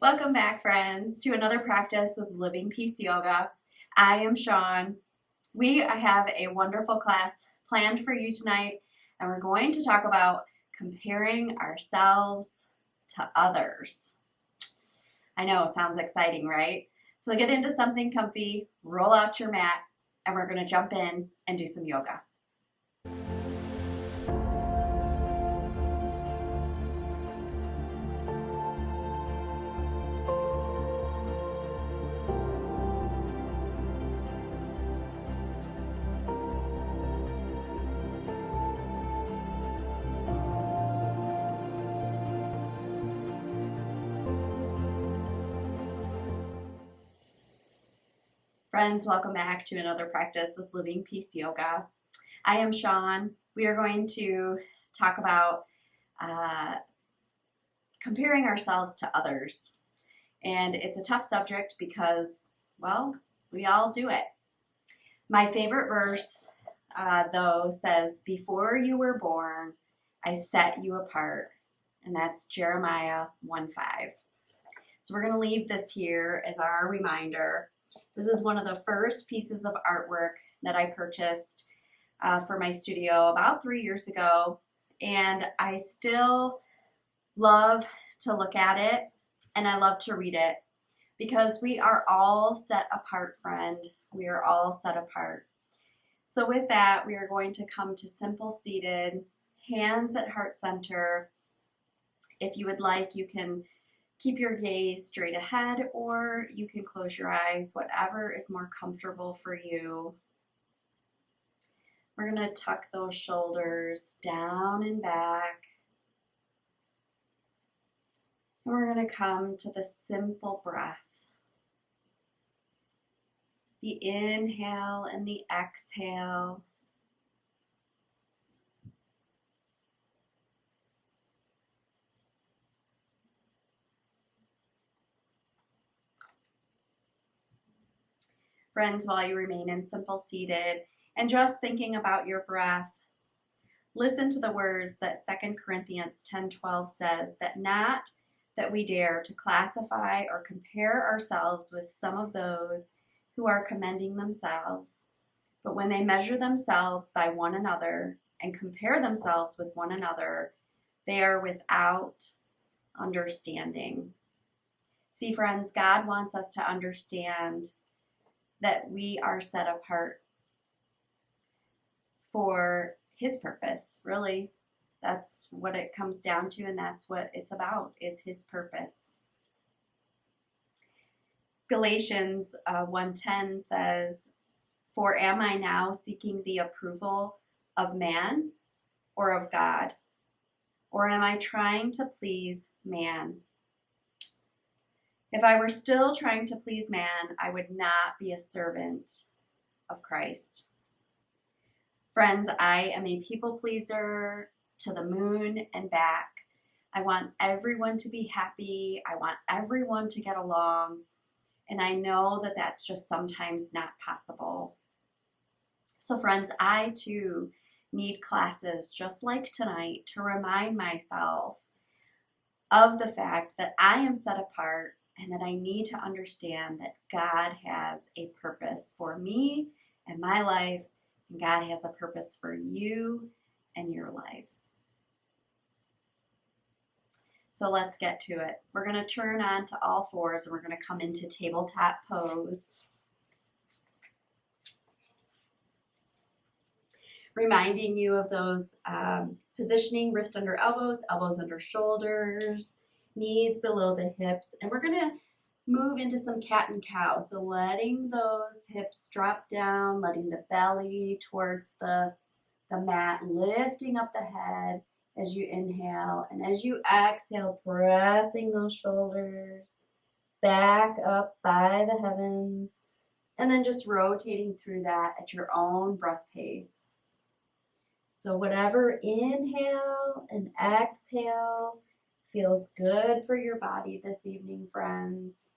Welcome back, friends, to another practice with Living Peace Yoga. I am Sean. We have a wonderful class planned for you tonight, and we're going to talk about comparing ourselves to others. I know, sounds exciting, right? So get into something comfy, roll out your mat, and we're going to jump in and do some yoga. Friends, welcome back to another practice with Living Peace Yoga. I am Sean. We are going to talk about comparing ourselves to others. And it's a tough subject because, well, we all do it. My favorite verse, though, says, "Before you were born, I set you apart." And that's Jeremiah 1:5. So we're going to leave this here as our reminder. This is one of the first pieces of artwork that I purchased for my studio about 3 years ago. And I still love to look at it and I love to read it because we are all set apart, friend. We are all set apart. So with that, we are going to come to simple seated, hands at heart center. If you would like, you can keep your gaze straight ahead or you can close your eyes, whatever is more comfortable for you. We're going to tuck those shoulders down and back. And we're going to come to the simple breath. The inhale and the exhale. Friends, while you remain in simple seated and just thinking about your breath, listen to the words that 2 Corinthians 10:12 says, that not that we dare to classify or compare ourselves with some of those who are commending themselves, but when they measure themselves by one another and compare themselves with one another, they are without understanding. See, friends, God wants us to understand that we are set apart for His purpose. Really, that's what it comes down to, and that's what it's about, is His purpose. Galatians 1:10 says, "For am I now seeking the approval of man or of God? Or am I trying to please man? If I were still trying to please man, I would not be a servant of Christ." Friends, I am a people pleaser to the moon and back. I want everyone to be happy. I want everyone to get along. And I know that that's just sometimes not possible. So friends, I too need classes just like tonight to remind myself of the fact that I am set apart and that I need to understand that God has a purpose for me and my life, and God has a purpose for you and your life. So let's get to it. We're going to turn on to all fours and we're going to come into tabletop pose. Reminding you of those positioning, wrist under elbows, elbows under shoulders, knees below the hips. And we're going to move into some cat and cow. So letting those hips drop down, letting the belly towards the mat, lifting up the head as you inhale. And as you exhale, pressing those shoulders back up by the heavens. And then just rotating through that at your own breath pace. So whatever inhale and exhale feels good for your body this evening, friends.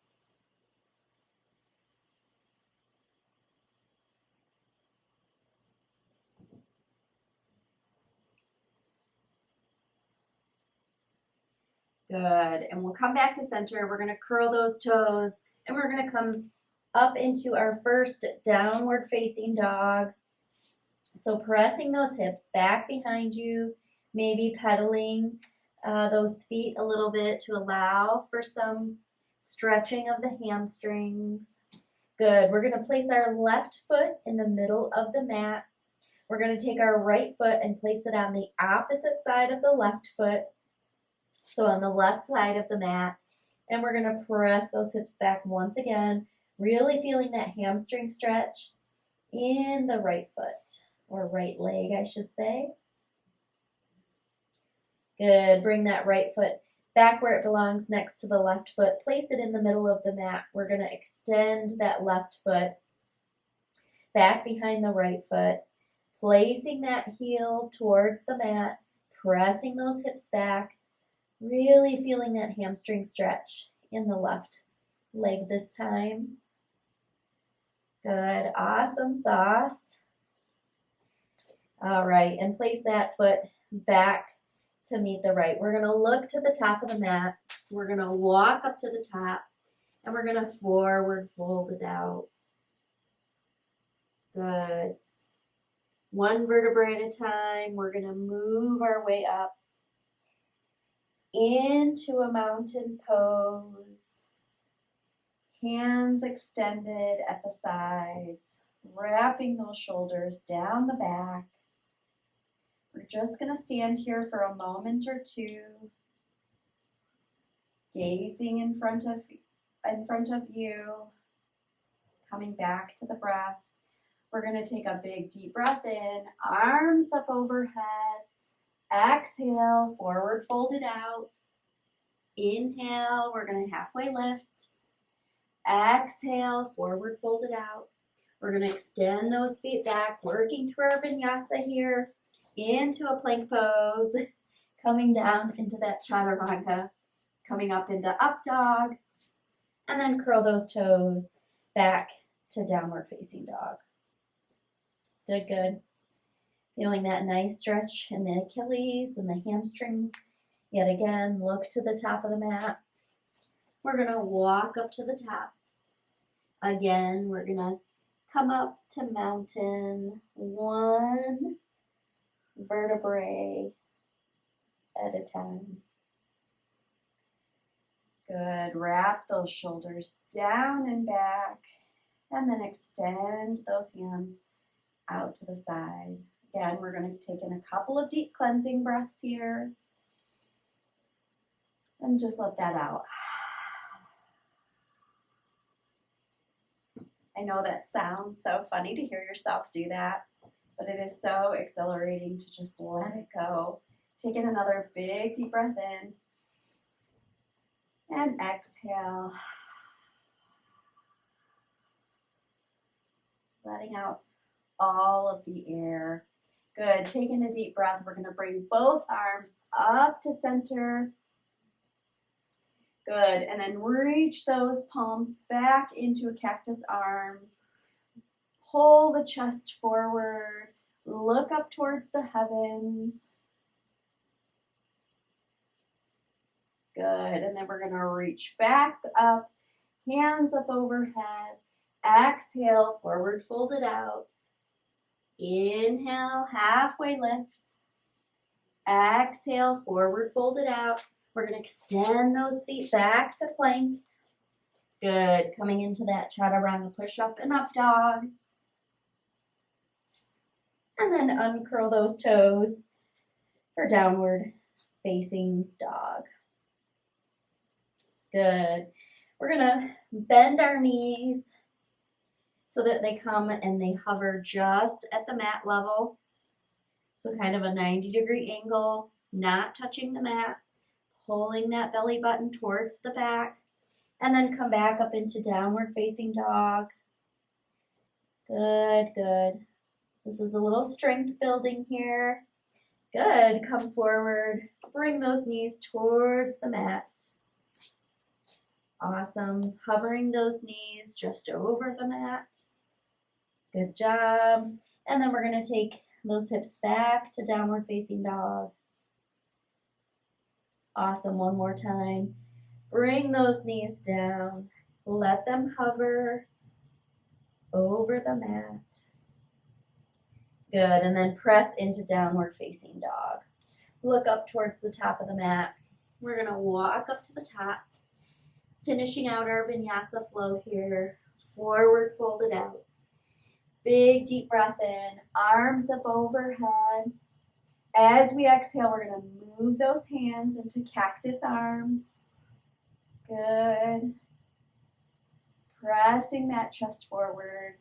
Good. And we'll come back to center. We're going to curl those toes and we're going to come up into our first downward facing dog. So pressing those hips back behind you, maybe pedaling those feet a little bit to allow for some stretching of the hamstrings. Good. We're going to place our left foot in the middle of the mat. We're going to take our right foot and place it on the opposite side of the left foot. So on the left side of the mat. And we're going to press those hips back once again, really feeling that hamstring stretch in the right foot, or right leg, I should say. Good. Bring that right foot back where it belongs, next to the left foot. Place it in the middle of the mat. We're going to extend that left foot back behind the right foot, placing that heel towards the mat, pressing those hips back, really feeling that hamstring stretch in the left leg this time. Good. Awesome sauce. All right, and place that foot back to meet the right. We're going to look to the top of the mat. We're going to walk up to the top, and we're going to forward fold it out. Good. One vertebrae at a time. We're going to move our way up into a mountain pose. Hands extended at the sides, wrapping those shoulders down the back. We're just going to stand here for a moment or two, gazing in front of you, coming back to the breath. We're going to take a big deep breath in, arms up overhead. Exhale, forward fold it out. Inhale, we're going to halfway lift. Exhale, forward fold it out. We're going to extend those feet back, working through our vinyasa here, into a plank pose, coming down into that chaturanga, coming up into up dog, and then curl those toes back to downward facing dog. Good, good. Feeling that nice stretch in the Achilles and the hamstrings. Yet again, look to the top of the mat. We're going to walk up to the top. Again, we're going to come up to mountain, one vertebrae at a time. Good. Wrap those shoulders down and back, and then extend those hands out to the side. Again, we're going to take in a couple of deep cleansing breaths here, and just let that out. I know that sounds so funny to hear yourself do that, but it is so exhilarating to just let it go. Take in another big deep breath in, and exhale. Letting out all of the air. Good. Take in a deep breath. We're going to bring both arms up to center. Good. And then reach those palms back into cactus arms. Pull the chest forward. Look up towards the heavens. Good. And then we're going to reach back up, hands up overhead. Exhale, forward fold it out. Inhale, halfway lift. Exhale, forward fold it out. We're going to extend those feet back to plank. Good. Coming into that chaturanga push-up and up dog. And then uncurl those toes for downward facing dog. Good. We're going to bend our knees so that they come and they hover just at the mat level. So kind of a 90-degree angle, not touching the mat, pulling that belly button towards the back, and then come back up into downward facing dog. Good, good. This is a little strength building here. Good. Come forward. Bring those knees towards the mat. Awesome. Hovering those knees just over the mat. Good job. And then we're going to take those hips back to downward facing dog. Awesome. One more time. Bring those knees down. Let them hover over the mat. Good. And then press into downward facing dog. Look up towards the top of the mat. We're going to walk up to the top, finishing out our vinyasa flow here. Forward folded out. Big deep breath in. Arms up overhead. As we exhale, we're going to move those hands into cactus arms. Good. Pressing that chest forward.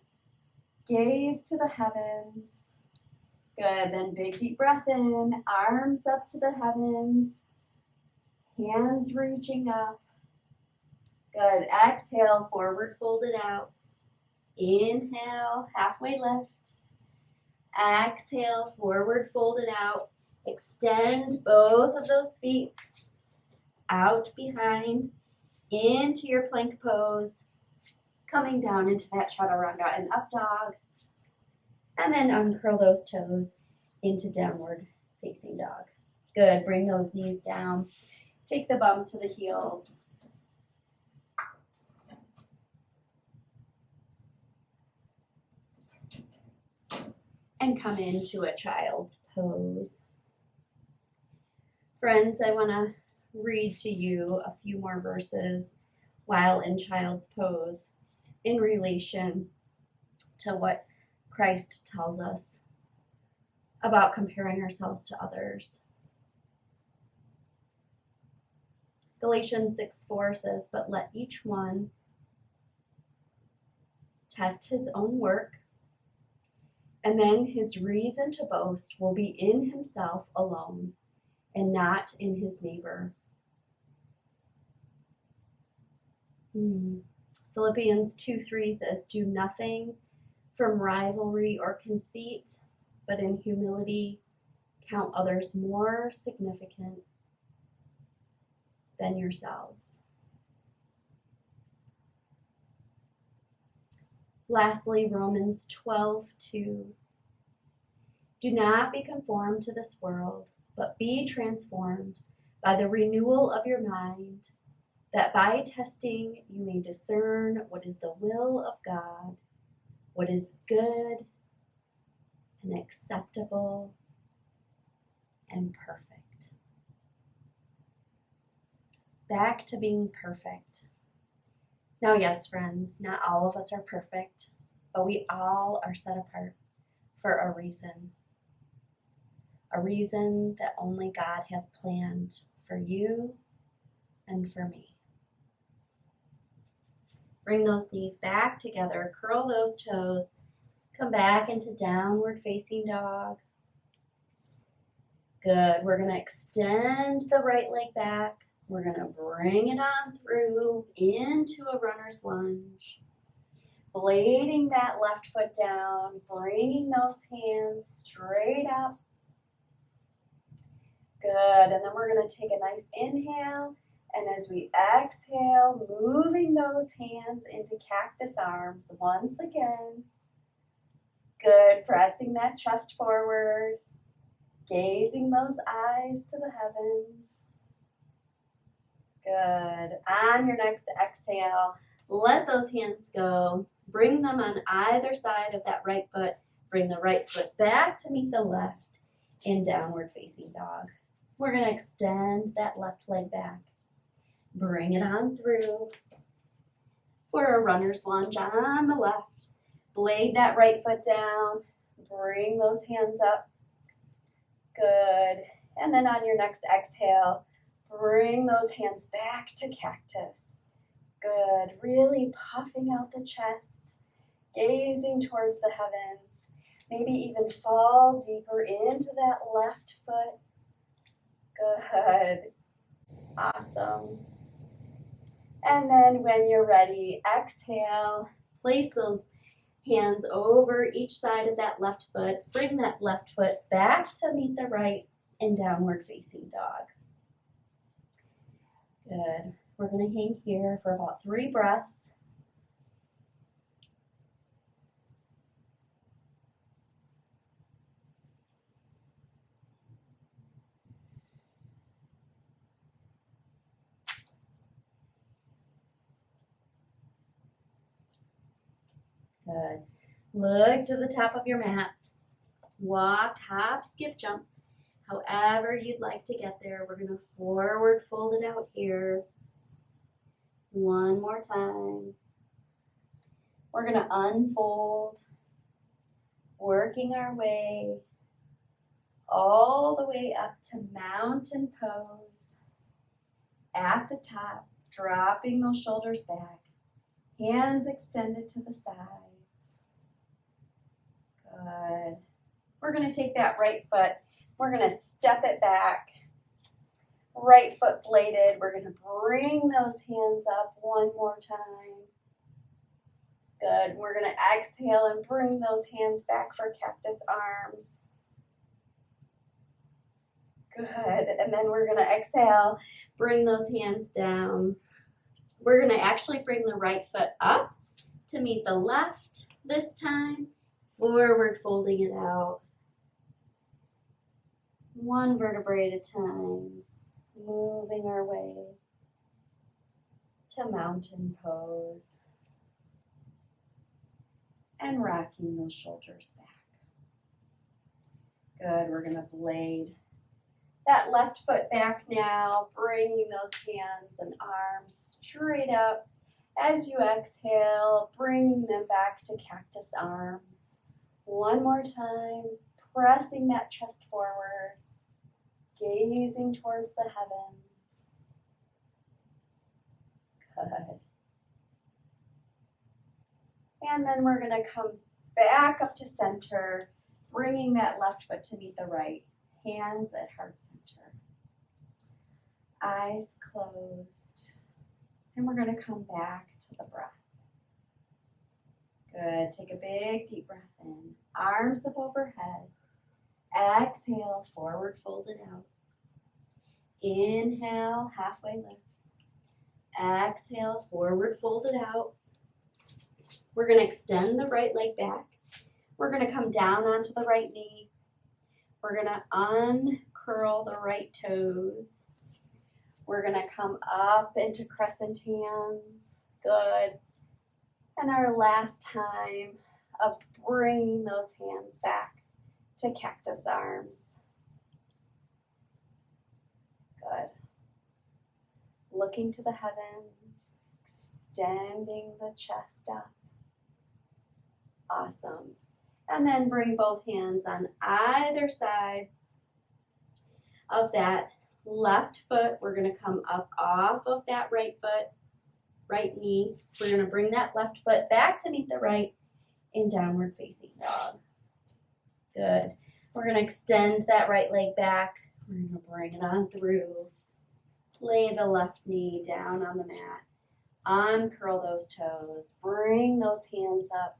Gaze to the heavens. Good. Then big deep breath in. Arms up to the heavens. Hands reaching up. Good. Exhale, forward folded out. Inhale, halfway lift. Exhale, forward folded out. Extend both of those feet out behind into your plank pose. Coming down into that chaturanga and up dog. And then uncurl those toes into downward facing dog. Good. Bring those knees down. Take the bum to the heels. And come into a child's pose. Friends, I want to read to you a few more verses while in child's pose in relation to what Christ tells us about comparing ourselves to others. Galatians 6:4 says, "But let each one test his own work, and then his reason to boast will be in himself alone and not in his neighbor." Philippians 2:3 says, "Do nothing from rivalry or conceit, but in humility count others more significant than yourselves." Lastly, Romans 12:2. "Do not be conformed to this world, but be transformed by the renewal of your mind, that by testing you may discern what is the will of God, what is good and acceptable and perfect." Back to being perfect. Now, yes, friends, not all of us are perfect, but we all are set apart for a reason that only God has planned for you and for me. Bring those knees back together, curl those toes, come back into downward facing dog. Good. We're going to extend the right leg back. We're going to bring it on through into a runner's lunge. Blading that left foot down, bringing those hands straight up. Good. And then we're going to take a nice inhale. And as we exhale, moving those hands into cactus arms once again. Good. Pressing that chest forward. Gazing those eyes to the heavens. Good. On your next exhale, let those hands go. Bring them on either side of that right foot. Bring the right foot back to meet the left in downward facing dog. We're going to extend that left leg back. Bring it on through for a runner's lunge on the left. Blade that right foot down. Bring those hands up. Good. And then on your next exhale, bring those hands back to cactus. Good. Really puffing out the chest, gazing towards the heavens. Maybe even fall deeper into that left foot. Good. Awesome. And then when you're ready, exhale. Place those hands over each side of that left foot. Bring that left foot back to meet the right in downward facing dog. Good. We're going to hang here for about 3 breaths. Good. Look to the top of your mat. Walk, hop, skip, jump. However you'd like to get there. We're going to forward fold it out here. One more time. We're going to unfold, working our way all the way up to mountain pose. At the top, dropping those shoulders back, hands extended to the sides. Good. We're going to take that right foot. We're going to step it back. Right foot bladed. We're going to bring those hands up one more time. Good. We're going to exhale and bring those hands back for cactus arms. Good. And then we're going to exhale, bring those hands down. We're going to actually bring the right foot up to meet the left this time. Forward folding it out. One vertebrae at a time. Moving our way to mountain pose. And rocking those shoulders back. Good. We're going to blade that left foot back now, bringing those hands and arms straight up. As you exhale, bringing them back to cactus arms. One more time, pressing that chest forward, gazing towards the heavens. Good. And then we're going to come back up to center, bringing that left foot to meet the right. Hands at heart center. Eyes closed. And we're going to come back to the breath. Good. Take a big deep breath in. Arms up overhead. Exhale, forward fold it out. Inhale, halfway lift. Exhale, forward fold it out. We're going to extend the right leg back. We're going to come down onto the right knee. We're going to uncurl the right toes. We're going to come up into crescent hands. Good. And our last time of bringing those hands back to cactus arms. Good. Looking to the heavens, extending the chest up. Awesome. And then bring both hands on either side of that left foot. We're going to come up off of that right foot, right knee. We're going to bring that left foot back to meet the right in downward facing dog. Good. We're going to extend that right leg back. We're going to bring it on through. Lay the left knee down on the mat. Uncurl those toes. Bring those hands up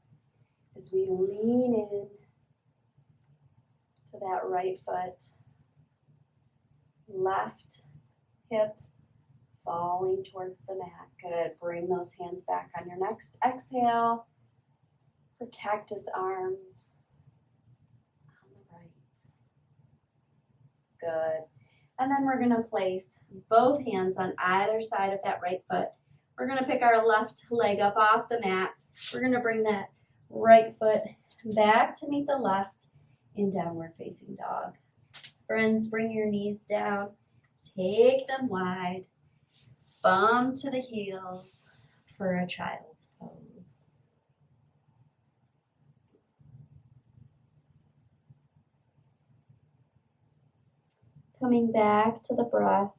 as we lean in to that right foot. Left hip falling towards the mat. Good. Bring those hands back on your next exhale for cactus arms on the right. Good. And then we're going to place both hands on either side of that right foot. We're going to pick our left leg up off the mat. We're going to bring that right foot back to meet the left in downward facing dog. Friends, bring your knees down. Take them wide. Bum to the heels for a child's pose. Coming back to the breath.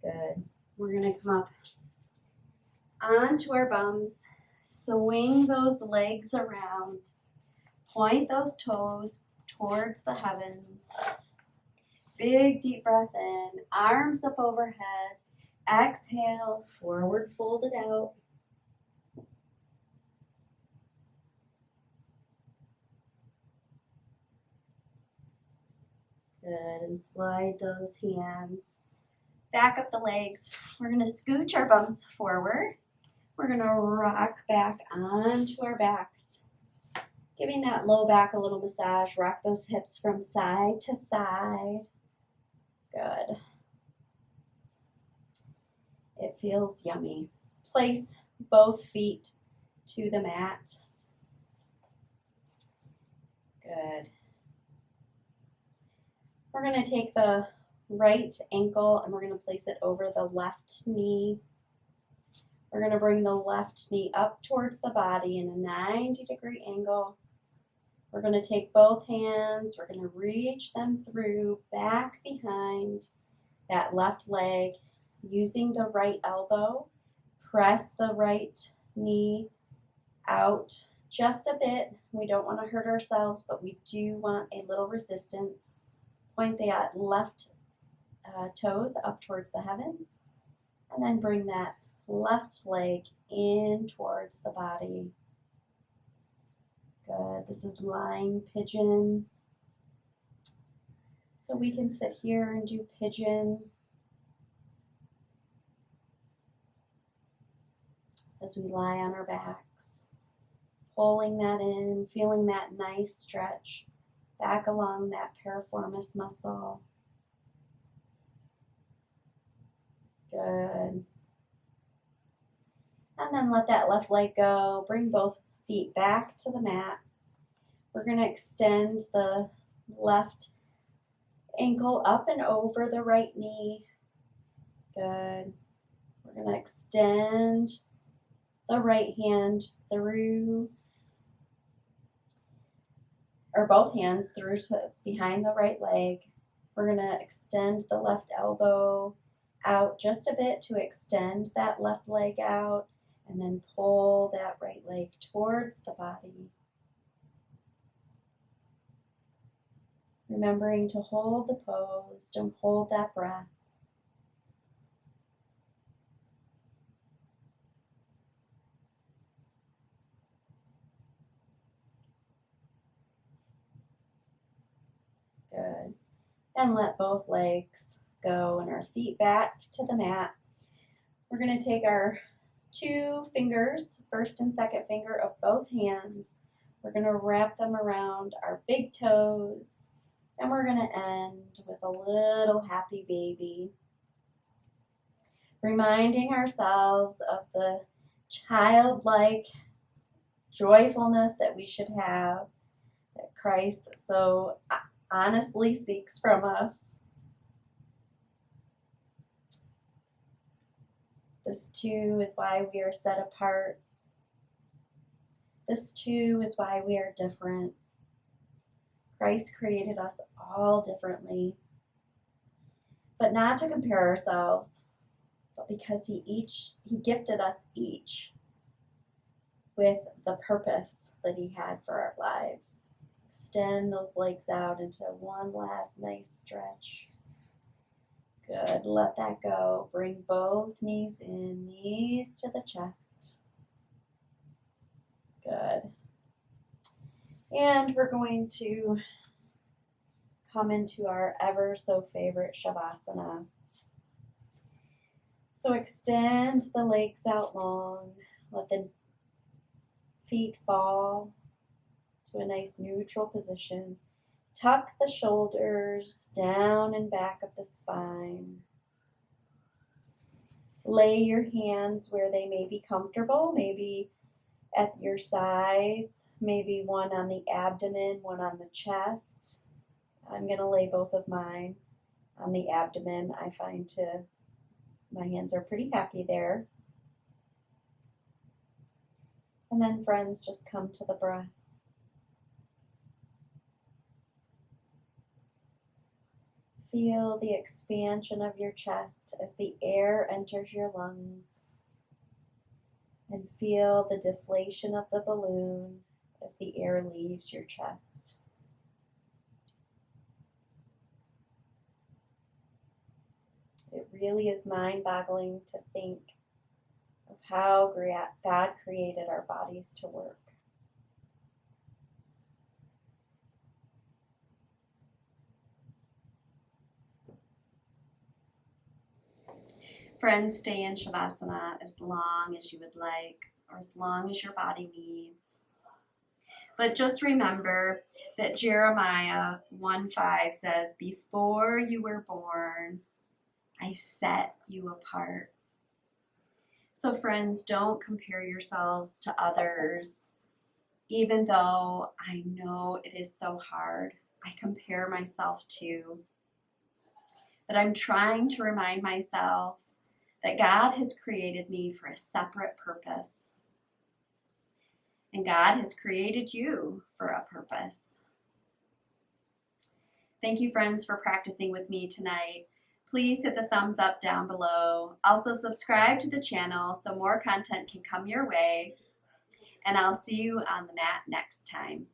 Good. We're going to come up onto our bums. Swing those legs around. Point those toes towards the heavens. Big deep breath in. Arms up overhead. Exhale, forward fold it out. Good. And slide those hands back up the legs. We're going to scooch our bums forward. We're going to rock back onto our backs. Giving that low back a little massage. Rock those hips from side to side. Good. It feels yummy. Place both feet to the mat. Good. We're going to take the right ankle and we're going to place it over the left knee. We're going to bring the left knee up towards the body in a 90-degree angle. We're going to take both hands. We're going to reach them through back behind that left leg, using the right elbow. Press the right knee out just a bit. We don't want to hurt ourselves, but we do want a little resistance. Point the left toes up towards the heavens, and then bring that left leg in towards the body. Good. This is lying pigeon. So we can sit here and do pigeon as we lie on our backs, pulling that in, feeling that nice stretch back along that piriformis muscle. Good. And then let that left leg go. Bring both feet back to the mat. We're going to extend the left ankle up and over the right knee. Good. We're going to extend the right hand through, or both hands through to behind the right leg. We're going to extend the left elbow out just a bit to extend that left leg out, and then pull that right leg towards the body. Remembering to hold the pose, don't hold that breath. Good. And let both legs go and our feet back to the mat. We're going to take our 2 fingers, first and second finger of both hands. We're going to wrap them around our big toes, and we're going to end with a little happy baby. Reminding ourselves of the childlike joyfulness that we should have, that Christ so honestly seeks from us. This too is why we are set apart. This too is why we are different. Christ created us all differently, but not to compare ourselves, but because He gifted us each with the purpose that He had for our lives. Extend those legs out into one last nice stretch. Good. Let that go. Bring both knees in, knees to the chest. Good. And we're going to come into our ever so favorite Savasana. So extend the legs out long. Let the feet fall to a nice neutral position. Tuck the shoulders down and back of the spine. Lay your hands where they may be comfortable, maybe at your sides, maybe one on the abdomen, one on the chest. I'm going to lay both of mine on the abdomen. I find my hands are pretty happy there. And then, friends, just come to the breath. Feel the expansion of your chest as the air enters your lungs, and feel the deflation of the balloon as the air leaves your chest. It really is mind-boggling to think of how God created our bodies to work. Friends, stay in Savasana as long as you would like, or as long as your body needs. But just remember that Jeremiah 1:5 says, before you were born, I set you apart. So friends, don't compare yourselves to others. Even though I know it is so hard, I compare myself too. But I'm trying to remind myself that God has created me for a separate purpose. And God has created you for a purpose. Thank you, friends, for practicing with me tonight. Please hit the thumbs up down below. Also subscribe to the channel so more content can come your way. And I'll see you on the mat next time.